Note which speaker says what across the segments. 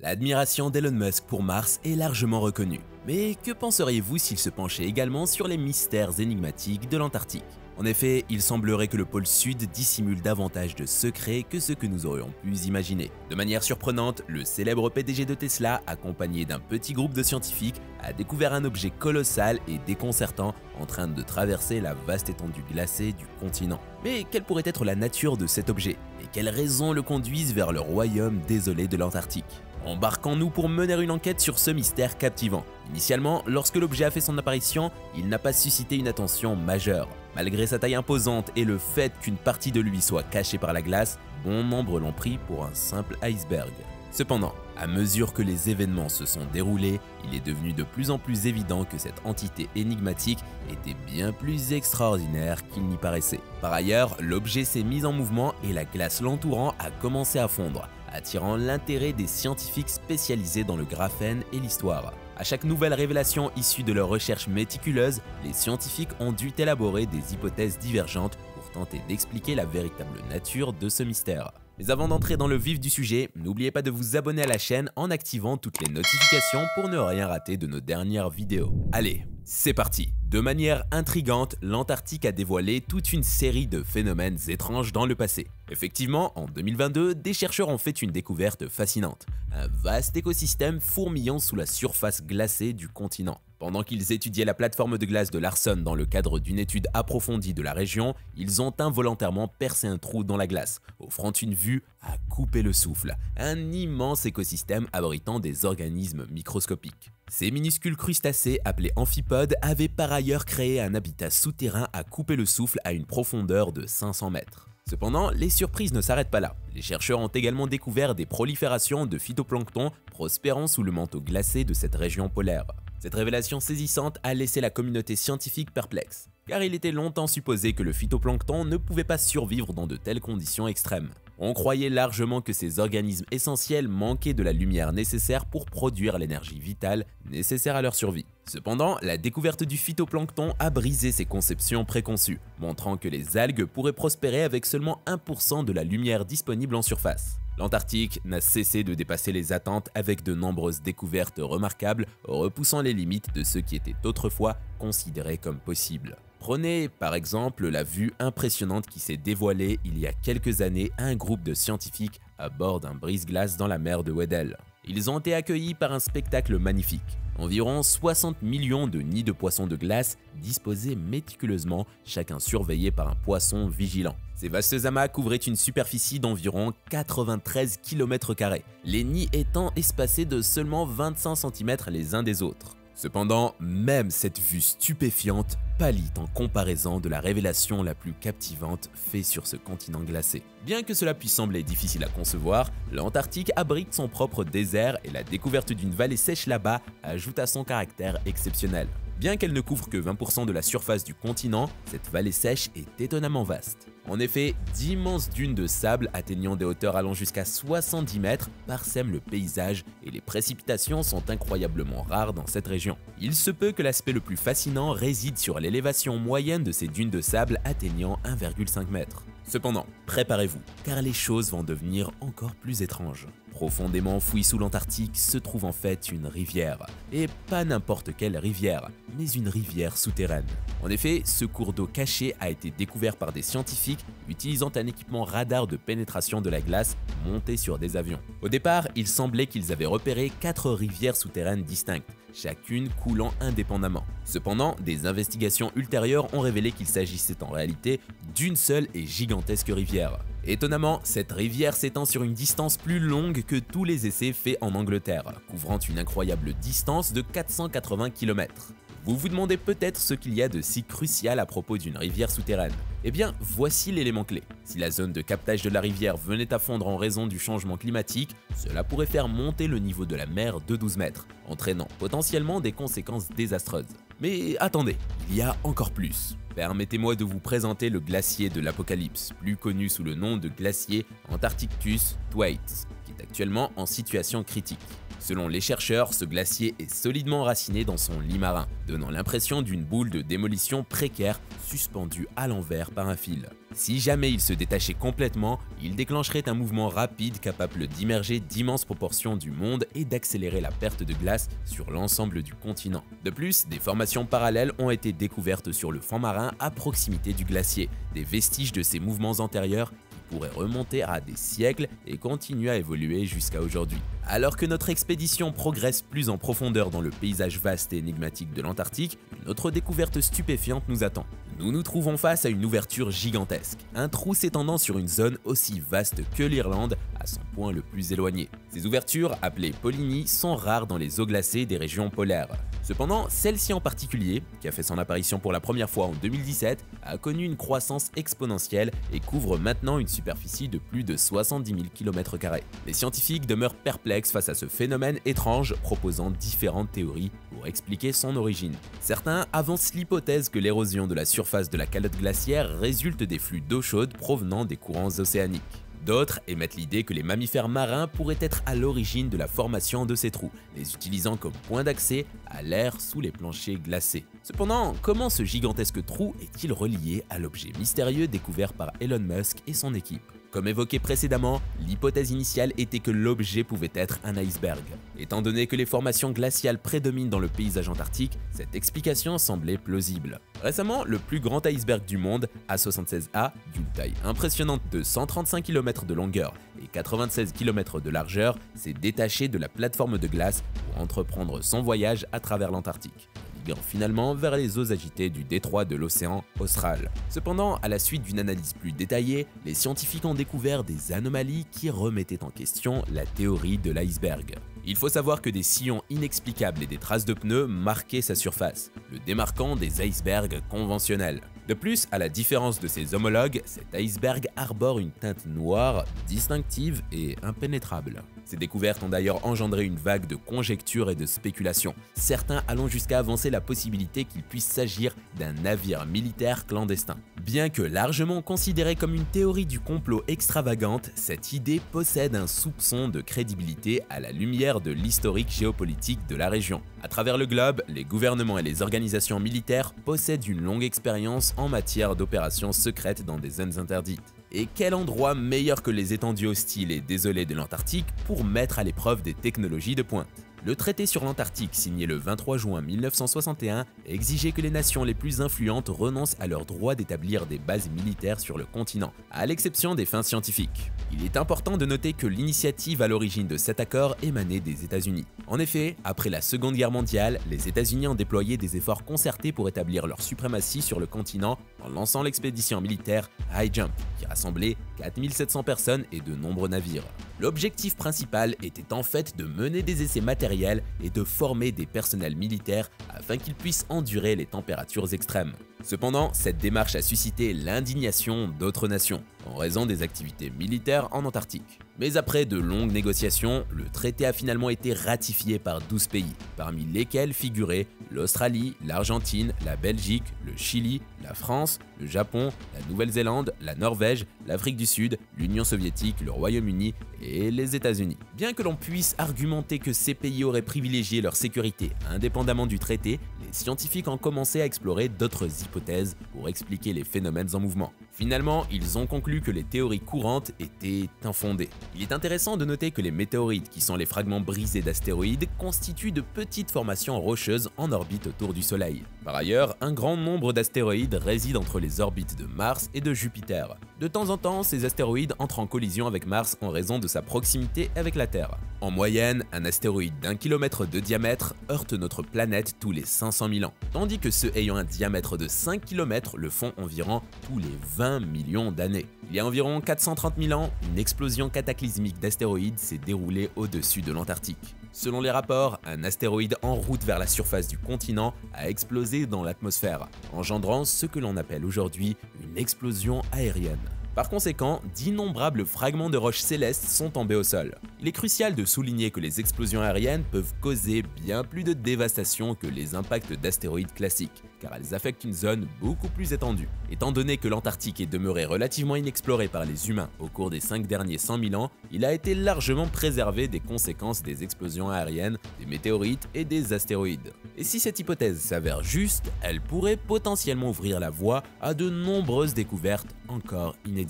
Speaker 1: L'admiration d'Elon Musk pour Mars est largement reconnue. Mais que penseriez-vous s'il se penchait également sur les mystères énigmatiques de l'Antarctique? En effet, il semblerait que le pôle Sud dissimule davantage de secrets que ce que nous aurions pu imaginer. De manière surprenante, le célèbre PDG de Tesla, accompagné d'un petit groupe de scientifiques, a découvert un objet colossal et déconcertant en train de traverser la vaste étendue glacée du continent. Mais quelle pourrait être la nature de cet objet? Et quelles raisons le conduisent vers le royaume désolé de l'Antarctique? Embarquons-nous pour mener une enquête sur ce mystère captivant. Initialement, lorsque l'objet a fait son apparition, il n'a pas suscité une attention majeure. Malgré sa taille imposante et le fait qu'une partie de lui soit cachée par la glace, bon nombre l'ont pris pour un simple iceberg. Cependant, à mesure que les événements se sont déroulés, il est devenu de plus en plus évident que cette entité énigmatique était bien plus extraordinaire qu'il n'y paraissait. Par ailleurs, l'objet s'est mis en mouvement et la glace l'entourant a commencé à fondre, attirant l'intérêt des scientifiques spécialisés dans le graphène et l'histoire. À chaque nouvelle révélation issue de leurs recherches méticuleuses, les scientifiques ont dû élaborer des hypothèses divergentes pour tenter d'expliquer la véritable nature de ce mystère. Mais avant d'entrer dans le vif du sujet, n'oubliez pas de vous abonner à la chaîne en activant toutes les notifications pour ne rien rater de nos dernières vidéos. Allez, c'est parti! De manière intrigante, l'Antarctique a dévoilé toute une série de phénomènes étranges dans le passé. Effectivement, en 2022, des chercheurs ont fait une découverte fascinante. Un vaste écosystème fourmillant sous la surface glacée du continent. Pendant qu'ils étudiaient la plateforme de glace de Larsen dans le cadre d'une étude approfondie de la région, ils ont involontairement percé un trou dans la glace, offrant une vue à couper le souffle. Un immense écosystème abritant des organismes microscopiques. Ces minuscules crustacés, appelés amphipodes, avaient par ailleurs créé un habitat souterrain à couper le souffle à une profondeur de 500 mètres. Cependant, les surprises ne s'arrêtent pas là. Les chercheurs ont également découvert des proliférations de phytoplancton prospérant sous le manteau glacé de cette région polaire. Cette révélation saisissante a laissé la communauté scientifique perplexe, car il était longtemps supposé que le phytoplancton ne pouvait pas survivre dans de telles conditions extrêmes. On croyait largement que ces organismes essentiels manquaient de la lumière nécessaire pour produire l'énergie vitale nécessaire à leur survie. Cependant, la découverte du phytoplancton a brisé ces conceptions préconçues, montrant que les algues pourraient prospérer avec seulement 1% de la lumière disponible en surface. L'Antarctique n'a cessé de dépasser les attentes avec de nombreuses découvertes remarquables, repoussant les limites de ce qui était autrefois considéré comme possible. Prenez par exemple la vue impressionnante qui s'est dévoilée il y a quelques années à un groupe de scientifiques à bord d'un brise-glace dans la mer de Weddell. Ils ont été accueillis par un spectacle magnifique. Environ 60 millions de nids de poissons de glace disposés méticuleusement, chacun surveillé par un poisson vigilant. Ces vastes amas couvraient une superficie d'environ 93 km², les nids étant espacés de seulement 25 cm les uns des autres. Cependant, même cette vue stupéfiante pâlit en comparaison de la révélation la plus captivante faite sur ce continent glacé. Bien que cela puisse sembler difficile à concevoir, l'Antarctique abrite son propre désert et la découverte d'une vallée sèche là-bas ajoute à son caractère exceptionnel. Bien qu'elle ne couvre que 20% de la surface du continent, cette vallée sèche est étonnamment vaste. En effet, d'immenses dunes de sable atteignant des hauteurs allant jusqu'à 70 mètres parsèment le paysage et les précipitations sont incroyablement rares dans cette région. Il se peut que l'aspect le plus fascinant réside sur l'élévation moyenne de ces dunes de sable atteignant 1,5 m. Cependant, préparez-vous, car les choses vont devenir encore plus étranges. Profondément enfouie sous l'Antarctique se trouve en fait une rivière. Et pas n'importe quelle rivière, mais une rivière souterraine. En effet, ce cours d'eau caché a été découvert par des scientifiques utilisant un équipement radar de pénétration de la glace monté sur des avions. Au départ, il semblait qu'ils avaient repéré 4 rivières souterraines distinctes, chacune coulant indépendamment. Cependant, des investigations ultérieures ont révélé qu'il s'agissait en réalité d'une seule et gigantesque rivière. Étonnamment, cette rivière s'étend sur une distance plus longue que tous les essais faits en Angleterre, couvrant une incroyable distance de 480 km. Vous vous demandez peut-être ce qu'il y a de si crucial à propos d'une rivière souterraine. Eh bien, voici l'élément clé. Si la zone de captage de la rivière venait à fondre en raison du changement climatique, cela pourrait faire monter le niveau de la mer de 12 mètres, entraînant potentiellement des conséquences désastreuses. Mais attendez, il y a encore plus. Permettez-moi de vous présenter le glacier de l'Apocalypse, plus connu sous le nom de glacier Antarcticus Thwaites, qui est actuellement en situation critique. Selon les chercheurs, ce glacier est solidement enraciné dans son lit marin, donnant l'impression d'une boule de démolition précaire suspendue à l'envers par un fil. Si jamais il se détachait complètement, il déclencherait un mouvement rapide capable d'immerger d'immenses proportions du monde et d'accélérer la perte de glace sur l'ensemble du continent. De plus, des formations parallèles ont été découvertes sur le fond marin à proximité du glacier, des vestiges de ces mouvements antérieurs pourrait remonter à des siècles et continuer à évoluer jusqu'à aujourd'hui. Alors que notre expédition progresse plus en profondeur dans le paysage vaste et énigmatique de l'Antarctique, une autre découverte stupéfiante nous attend. Nous nous trouvons face à une ouverture gigantesque, un trou s'étendant sur une zone aussi vaste que l'Irlande, à son point le plus éloigné. Ces ouvertures, appelées polynies, sont rares dans les eaux glacées des régions polaires. Cependant, celle-ci en particulier, qui a fait son apparition pour la première fois en 2017, a connu une croissance exponentielle et couvre maintenant une superficie de plus de 70 000 km². Les scientifiques demeurent perplexes face à ce phénomène étrange, proposant différentes théories pour expliquer son origine. Certains avancent l'hypothèse que l'érosion de la surface de la calotte glaciaire résulte des flux d'eau chaude provenant des courants océaniques. D'autres émettent l'idée que les mammifères marins pourraient être à l'origine de la formation de ces trous, les utilisant comme point d'accès à l'air sous les planchers glacés. Cependant, comment ce gigantesque trou est-il relié à l'objet mystérieux découvert par Elon Musk et son équipe ? Comme évoqué précédemment, l'hypothèse initiale était que l'objet pouvait être un iceberg. Étant donné que les formations glaciales prédominent dans le paysage antarctique, cette explication semblait plausible. Récemment, le plus grand iceberg du monde, A76A, d'une taille impressionnante de 135 km de longueur et 96 km de largeur, s'est détaché de la plateforme de glace pour entreprendre son voyage à travers l'Antarctique, finalement vers les eaux agitées du détroit de l'océan Austral. Cependant, à la suite d'une analyse plus détaillée, les scientifiques ont découvert des anomalies qui remettaient en question la théorie de l'iceberg. Il faut savoir que des sillons inexplicables et des traces de pneus marquaient sa surface, le démarquant des icebergs conventionnels. De plus, à la différence de ses homologues, cet iceberg arbore une teinte noire, distinctive et impénétrable. Ces découvertes ont d'ailleurs engendré une vague de conjectures et de spéculations, certains allant jusqu'à avancer la possibilité qu'il puisse s'agir d'un navire militaire clandestin. Bien que largement considérée comme une théorie du complot extravagante, cette idée possède un soupçon de crédibilité à la lumière de l'historique géopolitique de la région. À travers le globe, les gouvernements et les organisations militaires possèdent une longue expérience en matière d'opérations secrètes dans des zones interdites. Et quel endroit meilleur que les étendues hostiles et désolées de l'Antarctique pour mettre à l'épreuve des technologies de pointe? Le traité sur l'Antarctique, signé le 23 juin 1961, exigeait que les nations les plus influentes renoncent à leur droit d'établir des bases militaires sur le continent, à l'exception des fins scientifiques. Il est important de noter que l'initiative à l'origine de cet accord émanait des États-Unis. En effet, après la Seconde Guerre mondiale, les États-Unis ont déployé des efforts concertés pour établir leur suprématie sur le continent en lançant l'expédition militaire High Jump, qui rassemblait 4700 personnes et de nombreux navires. L'objectif principal était en fait de mener des essais matériels et de former des personnels militaires afin qu'ils puissent endurer les températures extrêmes. Cependant, cette démarche a suscité l'indignation d'autres nations, en raison des activités militaires en Antarctique. Mais après de longues négociations, le traité a finalement été ratifié par 12 pays, parmi lesquels figuraient l'Australie, l'Argentine, la Belgique, le Chili, la France, le Japon, la Nouvelle-Zélande, la Norvège, l'Afrique du Sud, l'Union soviétique, le Royaume-Uni et les États-Unis. Bien que l'on puisse argumenter que ces pays auraient privilégié leur sécurité indépendamment du traité, les scientifiques ont commencé à explorer d'autres hypothèses pour expliquer les phénomènes en mouvement. Finalement, ils ont conclu que les théories courantes étaient infondées. Il est intéressant de noter que les météorites, qui sont les fragments brisés d'astéroïdes, constituent de petites formations rocheuses en orbite autour du Soleil. Par ailleurs, un grand nombre d'astéroïdes résident entre les orbites de Mars et de Jupiter. De temps en temps, ces astéroïdes entrent en collision avec Mars en raison de sa proximité avec la Terre. En moyenne, un astéroïde d'1 km de diamètre heurte notre planète tous les 500 000 ans, tandis que ceux ayant un diamètre de 5 km le font environ tous les 20 millions d'années. Il y a environ 430 000 ans, une explosion cataclysmique d'astéroïdes s'est déroulée au-dessus de l'Antarctique. Selon les rapports, un astéroïde en route vers la surface du continent a explosé dans l'atmosphère, engendrant ce que l'on appelle aujourd'hui une explosion aérienne. Par conséquent, d'innombrables fragments de roches célestes sont tombés au sol. Il est crucial de souligner que les explosions aériennes peuvent causer bien plus de dévastation que les impacts d'astéroïdes classiques, car elles affectent une zone beaucoup plus étendue. Étant donné que l'Antarctique est demeuré relativement inexploré par les humains au cours des 5 derniers 100 000 ans, il a été largement préservé des conséquences des explosions aériennes, des météorites et des astéroïdes. Et si cette hypothèse s'avère juste, elle pourrait potentiellement ouvrir la voie à de nombreuses découvertes encore inédites.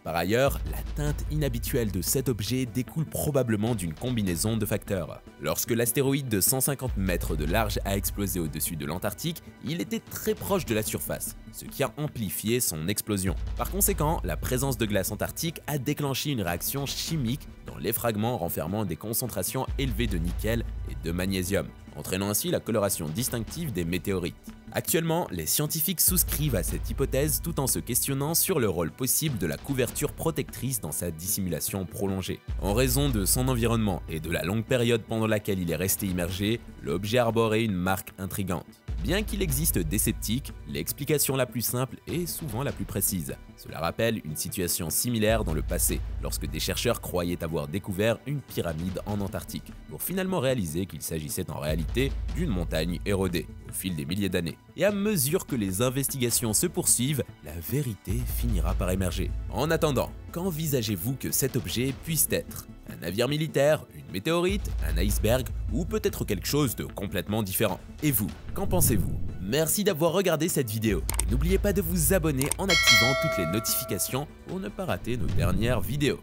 Speaker 1: Par ailleurs, la teinte inhabituelle de cet objet découle probablement d'une combinaison de facteurs. Lorsque l'astéroïde de 150 mètres de large a explosé au-dessus de l'Antarctique, il était très proche de la surface, ce qui a amplifié son explosion. Par conséquent, la présence de glace antarctique a déclenché une réaction chimique dans les fragments renfermant des concentrations élevées de nickel et de magnésium, entraînant ainsi la coloration distinctive des météorites. Actuellement, les scientifiques souscrivent à cette hypothèse tout en se questionnant sur le rôle possible de la couverture protectrice dans sa dissimulation prolongée. En raison de son environnement et de la longue période pendant laquelle il est resté immergé, l'objet arborait une marque intrigante. Bien qu'il existe des sceptiques, l'explication la plus simple est souvent la plus précise. Cela rappelle une situation similaire dans le passé, lorsque des chercheurs croyaient avoir découvert une pyramide en Antarctique, pour finalement réaliser qu'il s'agissait en réalité d'une montagne érodée au fil des milliers d'années. Et à mesure que les investigations se poursuivent, la vérité finira par émerger. En attendant, qu'envisagez-vous que cet objet puisse être ? Un navire militaire, une météorite, un iceberg ou peut-être quelque chose de complètement différent. Et vous, qu'en pensez-vous? Merci d'avoir regardé cette vidéo et n'oubliez pas de vous abonner en activant toutes les notifications pour ne pas rater nos dernières vidéos.